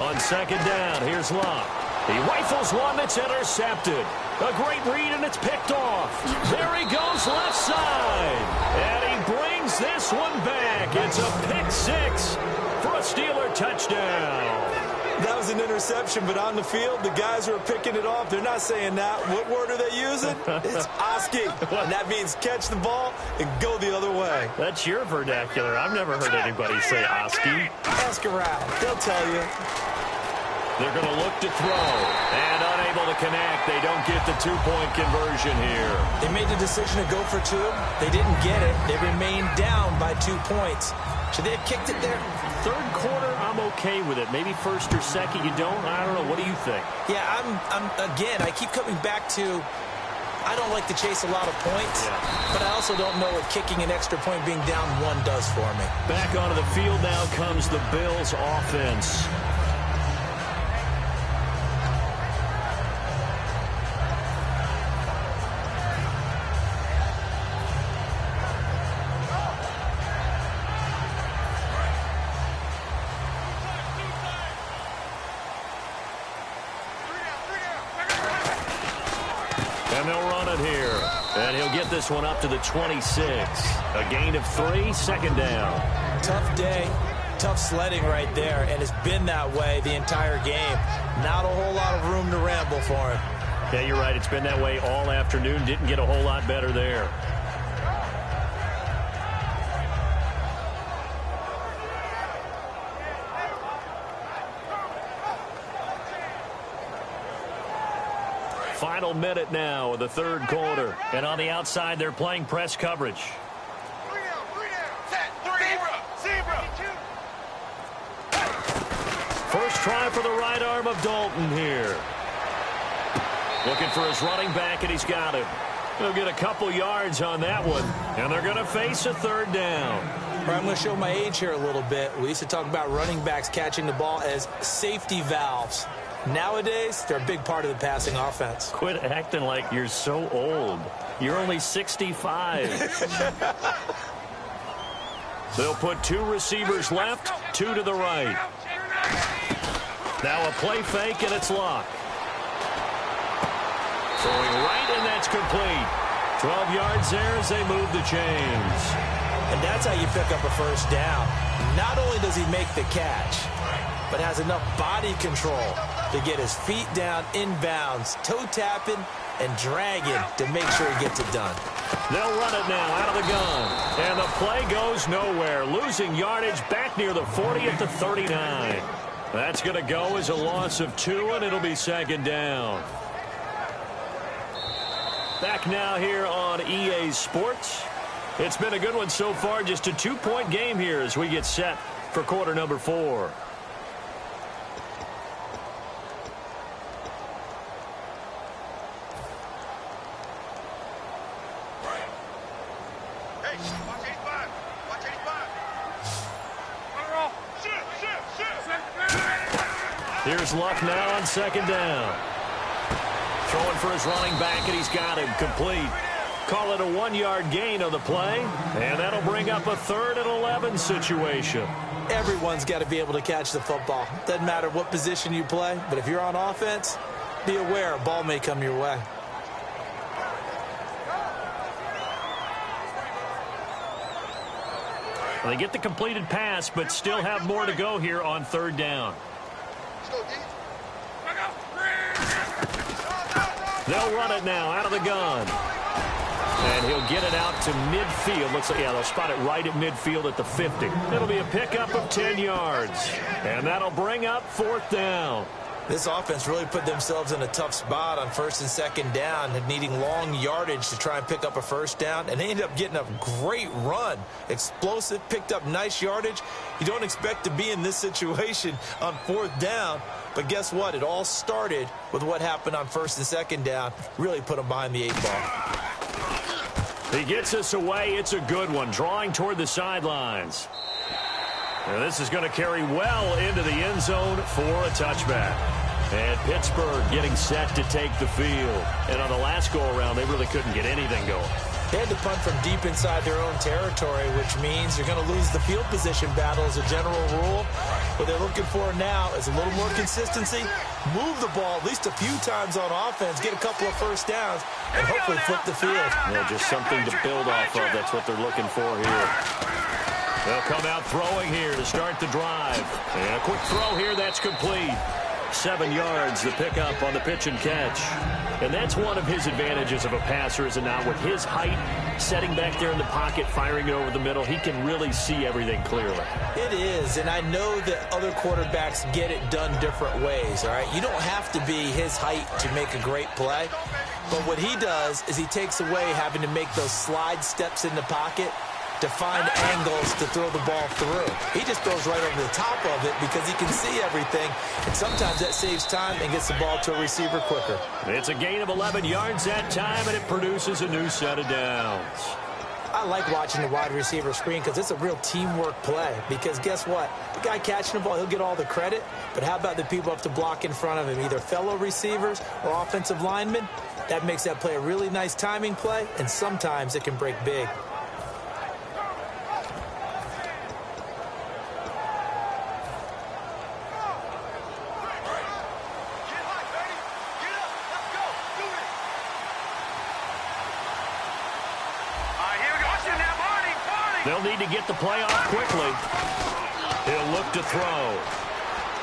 On second down, here's Love. He rifles one that's intercepted. A great read, and it's picked off. There he goes left side. And he brings this one back. It's a pick 6 for a Steeler touchdown. That was an interception, but on the field, the guys who are picking it off, they're not saying that. What word are they using? It's Oski. And that means catch the ball and go the other way. That's your vernacular. I've never heard anybody say Oski. Ask around. They'll tell you. They're going to look to throw. And unable to connect. They don't get the 2-point conversion here. They made the decision to go for 2. They didn't get it. They remained down by 2 points. Should they have kicked it there? Third quarter, I'm okay with it. Maybe first or second, you don't? I don't know. What do you think? Yeah, again, I keep coming back to I don't like to chase a lot of points, but I also don't know what kicking an extra point being down 1 does for me. Back onto the field now comes the Bills offense. And they'll run it here. And he'll get this one up to the 26. A gain of 3, second down. Tough day, tough sledding right there, and it's been that way the entire game. Not a whole lot of room to ramble for him. Yeah, you're right. It's been that way all afternoon. Didn't get a whole lot better there. Final minute now of the third quarter. And on the outside, they're playing press coverage. First try for the right arm of Dalton here. Looking for his running back, and he's got him. He'll get a couple yards on that one, and they're going to face a third down. I'm going to show my age here a little bit. We used to talk about running backs catching the ball as safety valves. Nowadays, they're a big part of the passing offense. Quit acting like you're so old. You're only 65. They'll put 2 receivers left, 2 to the right. Now a play fake, and it's Luck. Throwing right, and that's complete. 12 yards there as they move the chains. And that's how you pick up a first down. Not only does he make the catch, but has enough body control to get his feet down inbounds, toe tapping and dragging to make sure he gets it done. They'll run it now out of the gun. And the play goes nowhere. Losing yardage back near the 40 at the 39. That's going to go as a loss of 2, and it'll be second down. Back now here on EA Sports. It's been a good one so far. Just a 2-point game here as we get set for quarter number 4. Here's Luck now on second down. Throwing for his running back, and he's got him complete. Call it a 1-yard gain on the play, and that'll bring up a 3rd and 11 situation. Everyone's got to be able to catch the football. Doesn't matter what position you play, but if you're on offense, be aware a ball may come your way. They get the completed pass, but still have more to go here on third down. They'll run it now out of the gun. And he'll get it out to midfield. Looks like, yeah, they'll spot it right at midfield at the 50. It'll be a pickup of 10 yards. And that'll bring up 4th down. This offense really put themselves in a tough spot on 1st and 2nd down and needing long yardage to try and pick up a first down. And they ended up getting a great run. Explosive, picked up nice yardage. You don't expect to be in this situation on 4th down. But guess what? It all started with what happened on 1st and 2nd down. Really put them behind the 8 ball. He gets us away. It's a good one. Drawing toward the sidelines. And this is going to carry well into the end zone for a touchback. And Pittsburgh getting set to take the field. And on the last go-around, they really couldn't get anything going. They had to punt from deep inside their own territory, which means you're going to lose the field position battle as a general rule. What they're looking for now is a little more consistency, move the ball at least a few times on offense, get a couple of first downs, and hopefully flip the field. Yeah, just something to build off of. That's what they're looking for here. They'll come out throwing here to start the drive. And a quick throw here, that's complete. 7 yards, the pickup on the pitch and catch. And that's one of his advantages of a passer, is it not? With his height, setting back there in the pocket, firing it over the middle, he can really see everything clearly. It is, and I know that other quarterbacks get it done different ways, all right? You don't have to be his height to make a great play. But what he does is he takes away having to make those slide steps in the pocket to find angles to throw the ball through. He just throws right over the top of it because he can see everything, and sometimes that saves time and gets the ball to a receiver quicker. It's a gain of 11 yards that time, and it produces a new set of downs. I like watching the wide receiver screen because it's a real teamwork play. Because guess what? The guy catching the ball, he'll get all the credit. But how about the people up to block in front of him, either fellow receivers or offensive linemen? That makes that play a really nice timing play, and sometimes it can break big. They'll need to get the play off quickly. He'll look to throw.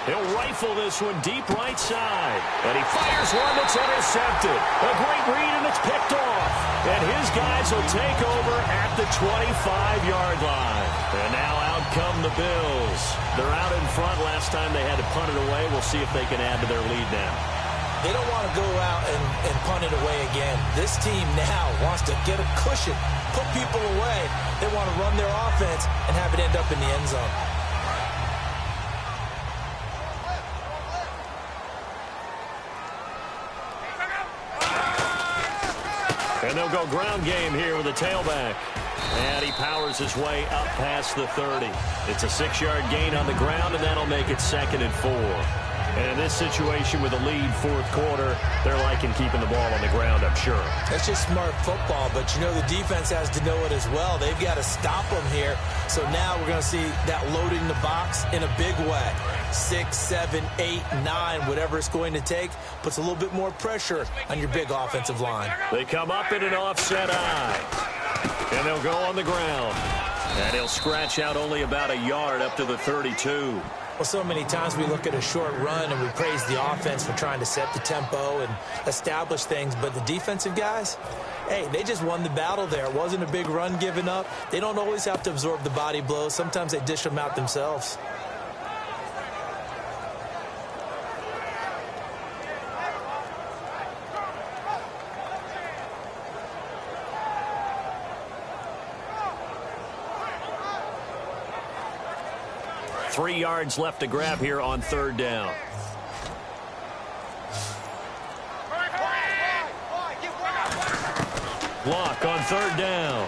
He'll rifle this one deep right side. And he fires one that's intercepted. A great read, and it's picked off. And his guys will take over at the 25-yard line. And now out come the Bills. They're out in front. Last time they had to punt it away. We'll see if they can add to their lead now. They don't want to go out and punt it away again. This team now wants to get a cushion, put people away. They want to run their offense and have it end up in the end zone. And they'll go ground game here with a tailback. And he powers his way up past the 30. It's a 6-yard gain on the ground, and that'll make it 2nd and 4. And in this situation with a lead fourth quarter, they're liking keeping the ball on the ground, I'm sure. That's just smart football, but you know the defense has to know it as well. They've got to stop them here. So now we're going to see that loading the box in a big way. 6, 7, 8, 9, whatever it's going to take, puts a little bit more pressure on your big offensive line. They come up in an offset eye, and they'll go on the ground. And he'll scratch out only about a yard up to the 32. Well, so many times we look at a short run and we praise the offense for trying to set the tempo and establish things, but the defensive guys, hey, they just won the battle there. It wasn't a big run given up. They don't always have to absorb the body blows. Sometimes they dish them out themselves. Three yards left to grab here on 3rd down. Block on 3rd down.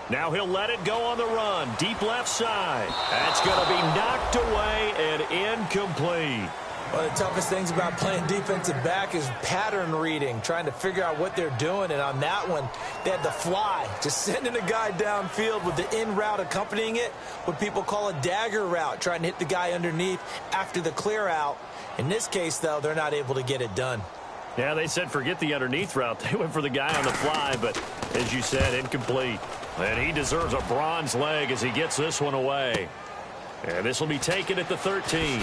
Now he'll let it go on the run. Deep left side. That's going to be knocked away and incomplete. One of the toughest things about playing defensive back is pattern reading, trying to figure out what they're doing. And on that one, they had the fly, just sending a guy downfield with the in route accompanying it, what people call a dagger route, trying to hit the guy underneath after the clear out. In this case, though, they're not able to get it done. Yeah, they said forget the underneath route. They went for the guy on the fly, but as you said, incomplete. And he deserves a bronze leg as he gets this one away. And this will be taken at the 13.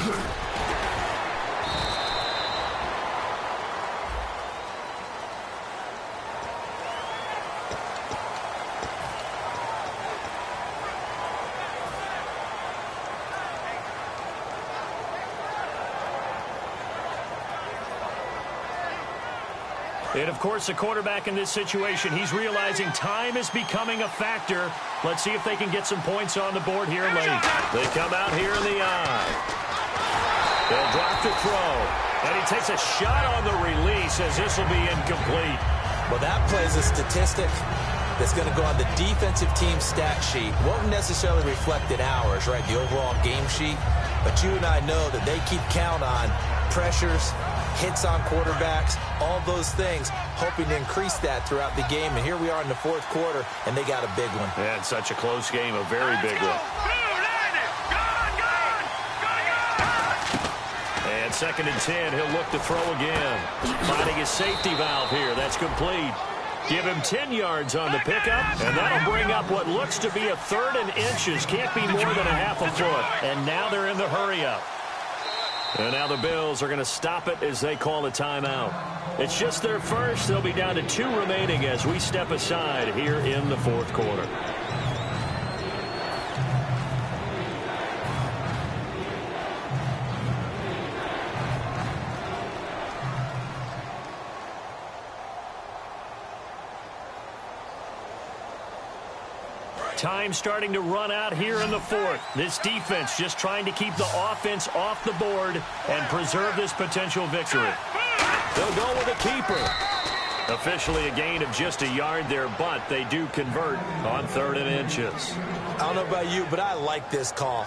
And, of course, the quarterback in this situation, he's realizing time is becoming a factor. Let's see if they can get some points on the board here late. They come out here in the eye. They'll drop to throw. And he takes a shot on the release as this will be incomplete. Well, that plays a statistic that's going to go on the defensive team stat sheet. Won't necessarily reflect in ours, right, the overall game sheet. But you and I know that they keep count on pressures, hits on quarterbacks, all those things, hoping to increase that throughout the game. And here we are in the fourth quarter, and they got a big one. Yeah, it's such a close game, a very big one. And 2nd and 10, he'll look to throw again. Finding his safety valve here. That's complete. Give him 10 yards on the pickup, and that'll bring up what looks to be a 3rd and inches. Can't be more than a half a foot. And now they're in the hurry-up. And now the Bills are going to stop it as they call a timeout. It's just their first. They'll be down to 2 remaining as we step aside here in the fourth quarter. Time starting to run out here in the fourth. This defense just trying to keep the offense off the board and preserve this potential victory. They'll go with a keeper. Officially a gain of just a yard there, but they do convert on 3rd and inches. I don't know about you, but I like this call.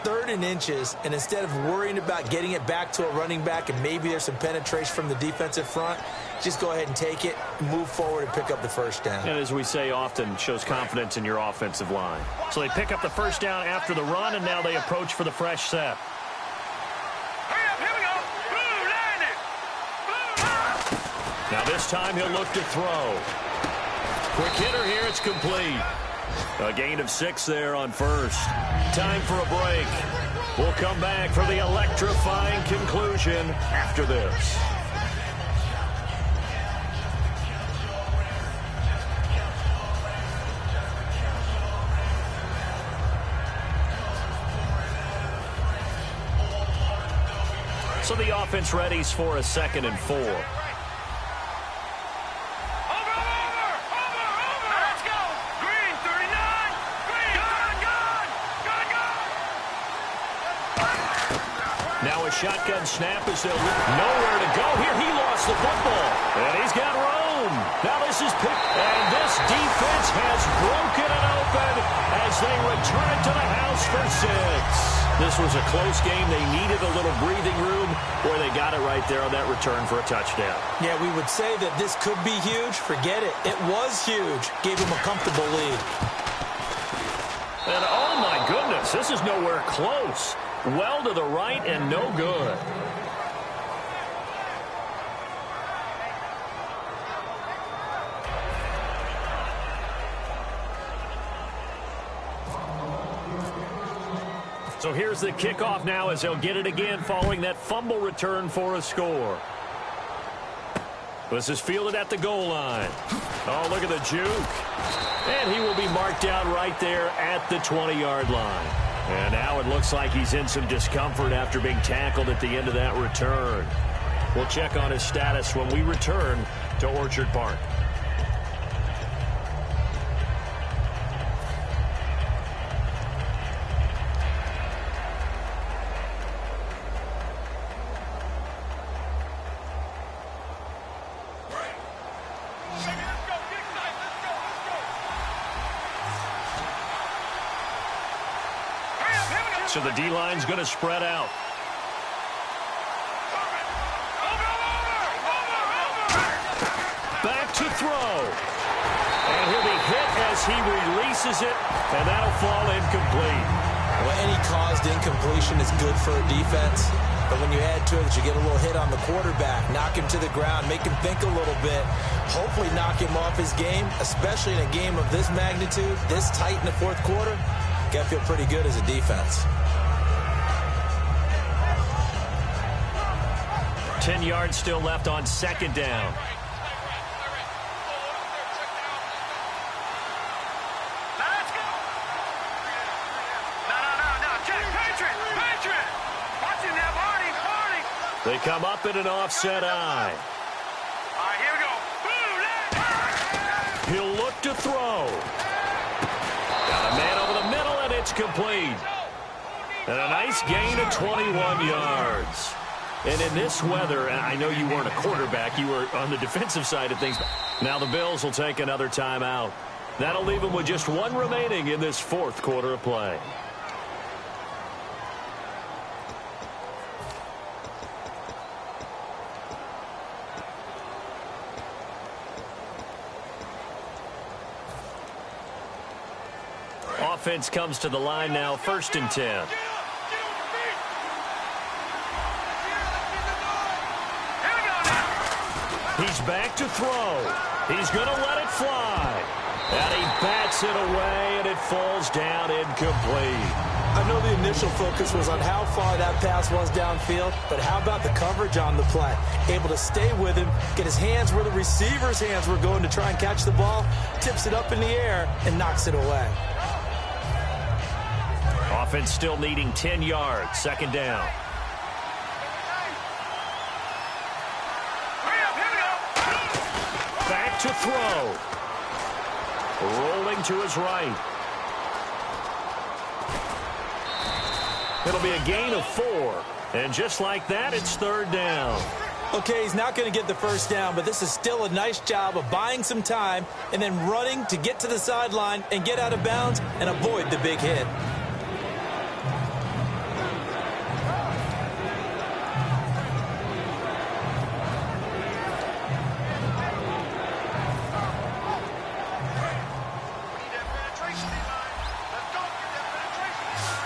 3rd and inches, and instead of worrying about getting it back to a running back and maybe there's some penetration from the defensive front, just go ahead and take it, move forward, and pick up the first down. And as we say often, shows confidence in your offensive line. So they pick up the first down after the run, and now they approach for the fresh set. Now This time he'll look to throw. Quick hitter here. It's complete. A gain of 6 there on first. Time for a break. We'll come back for the electrifying conclusion after this. So the offense readies for a 2nd and 4. Let's go. Green, 39. Green, good. Now a shotgun snap as they'll nowhere to go. Here he lost the football. And he's got room. Now this is picked. And this defense has broken it open as they return it to the house for 6. This was a close game. They needed a little breathing room. Boy, they got it right there on that return for a touchdown. Yeah, we would say that this could be huge. Forget it. It was huge. Gave him a comfortable lead. And oh my goodness, this is nowhere close. Well to the right and no good. So here's the kickoff now as they'll get it again following that fumble return for a score. This is fielded at the goal line. Oh, look at the juke. And he will be marked down right there at the 20-yard line. And now it looks like he's in some discomfort after being tackled at the end of that return. We'll check on his status when we return to Orchard Park. So the D-line's going to spread out. Back to throw. And he'll be hit as he releases it, and that'll fall incomplete. Well, any caused incompletion is good for a defense. But when you add to it that you get a little hit on the quarterback, knock him to the ground, make him think a little bit, hopefully knock him off his game, especially in a game of this magnitude, this tight in the fourth quarter, got to feel pretty good as a defense. 10 yards still left on 2nd down. They come up in an offset eye. All right, here we go. He'll look to throw. Got a man over the middle, and it's complete. And a nice gain of 21 yards. And in this weather, I know you weren't a quarterback. You were on the defensive side of things. Now the Bills will take another timeout. That'll leave them with just 1 remaining in this 4th quarter of play. Offense comes to the line now, 1st and 10. He's back to throw. He's going to let it fly. And he bats it away, and it falls down incomplete. I know the initial focus was on how far that pass was downfield, but how about the coverage on the play? Able to stay with him, get his hands where the receiver's hands were going to try and catch the ball, tips it up in the air, and knocks it away. Offense still needing 10 yards, 2nd down. Back to throw. Rolling to his right. It'll be a gain of 4. And just like that, it's 3rd down. Okay, he's not going to get the first down, but this is still a nice job of buying some time and then running to get to the sideline and get out of bounds and avoid the big hit.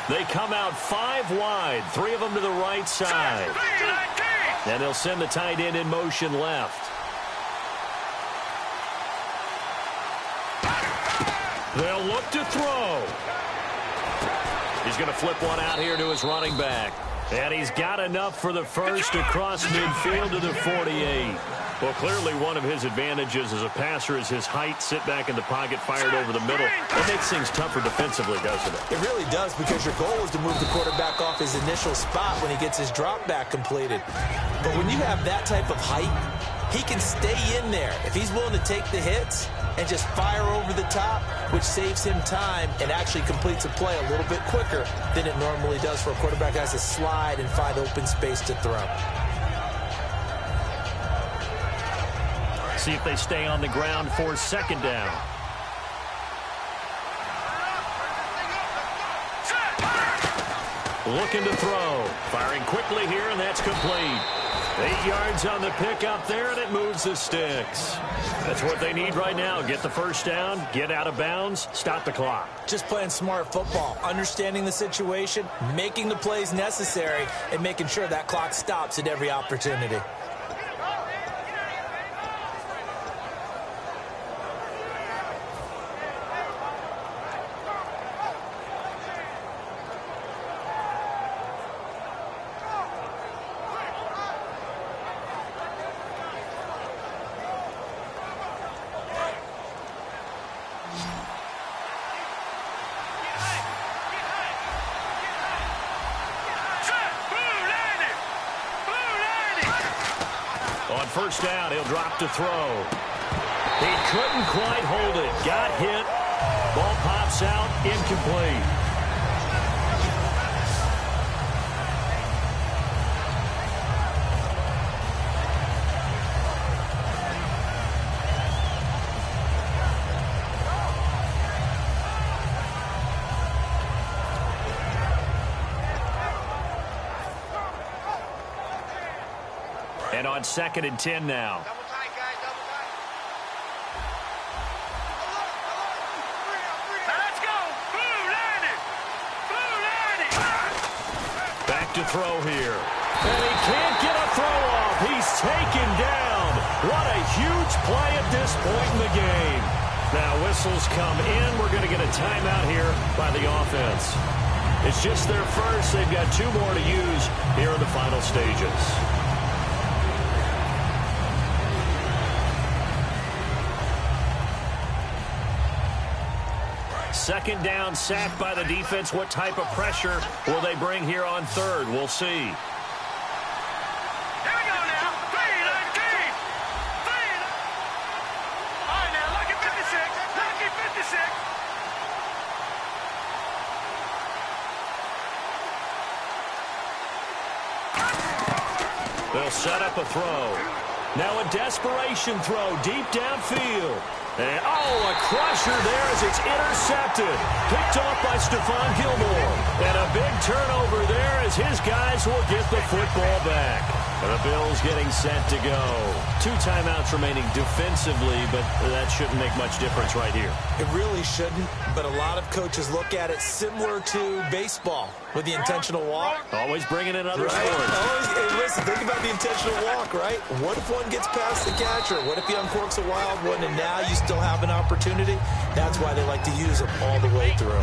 They come out 5 wide, 3 of them to the right side. And they'll send the tight end in motion left. They'll look to throw. He's going to flip one out here to his running back. And he's got enough for the first across midfield to the 48. Well, clearly one of his advantages as a passer is his height. Sit back in the pocket, fired over the middle. That makes things tougher defensively, doesn't it? It really does, because your goal is to move the quarterback off his initial spot when he gets his drop back completed. But when you have that type of height, he can stay in there if he's willing to take the hits and just fire over the top, which saves him time and actually completes a play a little bit quicker than it normally does for a quarterback who has to slide and find open space to throw. See if they stay on the ground for second down. Looking to throw. Firing quickly here, and that's complete. 8 yards on the pickup there, and it moves the sticks. That's what they need right now. Get the first down, get out of bounds, stop the clock. Just playing smart football, understanding the situation, making the plays necessary, and making sure that clock stops at every opportunity. On first down, he'll drop to throw. He couldn't quite hold it. Got hit. Ball pops out, incomplete. And on 2nd and 10 now. Double tight, guys, double tight. Let's go. Blue landing. Blue landing. Back to throw here. And he can't get a throw off. He's taken down. What a huge play at this point in the game. Now whistles come in. We're going to get a timeout here by the offense. It's just their first. They've got 2 more to use here in the final stages. Second down, sacked by the defense. What type of pressure will they bring here on 3rd? We'll see. Here we go now. 3-19. All right, now, lucky 56. Lucky 56. They'll set up a throw. Now a desperation throw deep downfield. And, a crusher there as it's intercepted. Picked off by Stephon Gilmore. And a big turnover there as his guys will get the football back. And the Bills getting set to go. 2 timeouts remaining defensively, but that shouldn't make much difference right here. It really shouldn't, but a lot of coaches look at it similar to baseball with the intentional walk. Always bringing in other Right? sports. Hey, listen, think about the intentional walk, right? What if one gets past the catcher? What if he uncorks a wild one and now you still have an opportunity? That's why they like to use them all the way through.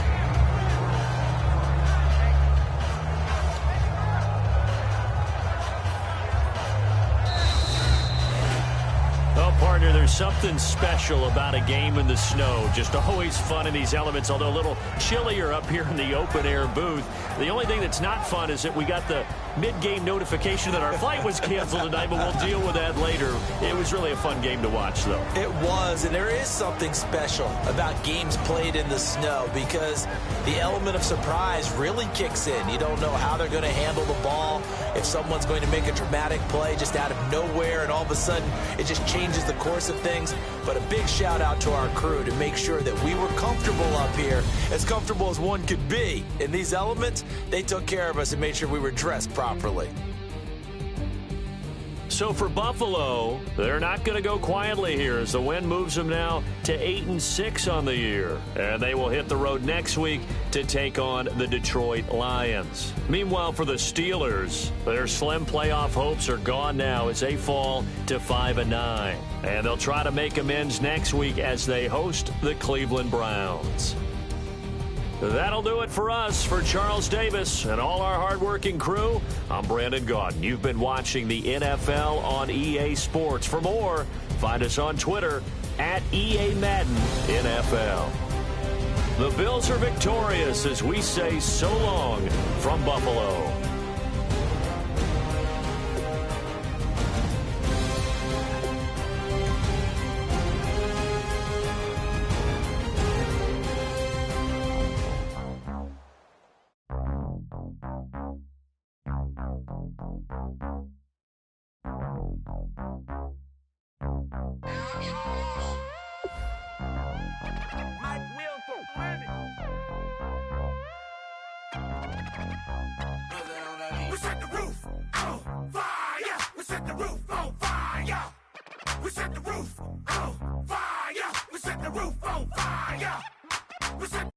Well, partner, there's something special about a game in the snow. Just always fun in these elements, although a little chillier up here in the open-air booth. The only thing that's not fun is that we got the mid-game notification that our flight was canceled tonight, but we'll deal with that later. It was really a fun game to watch, though. It was, and there is something special about games played in the snow because the element of surprise really kicks in. You don't know how they're going to handle the ball, if someone's going to make a dramatic play just out of nowhere, and all of a sudden it just changes the course of things. But a big shout out to our crew to make sure that we were comfortable up here, as comfortable as one could be. In these elements, they took care of us and made sure we were dressed properly. So for Buffalo, they're not going to go quietly here as the win moves them now to 8-6 on the year. And they will hit the road next week to take on the Detroit Lions. Meanwhile, for the Steelers, their slim playoff hopes are gone now as they fall to 5-9. And they'll try to make amends next week as they host the Cleveland Browns. That'll do it for us. For Charles Davis and all our hardworking crew, I'm Brandon Gaudin. You've been watching the NFL on EA Sports. For more, find us on Twitter at EA Madden NFL. The Bills are victorious as we say so long from Buffalo. We set the roof on fire. We set the roof on fire. We set the roof on fire. We set the roof on fire. We set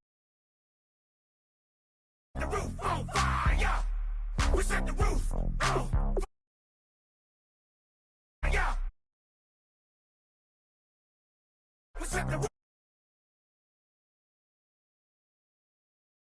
the roof on fire. We set the roof on fire. We set the roof.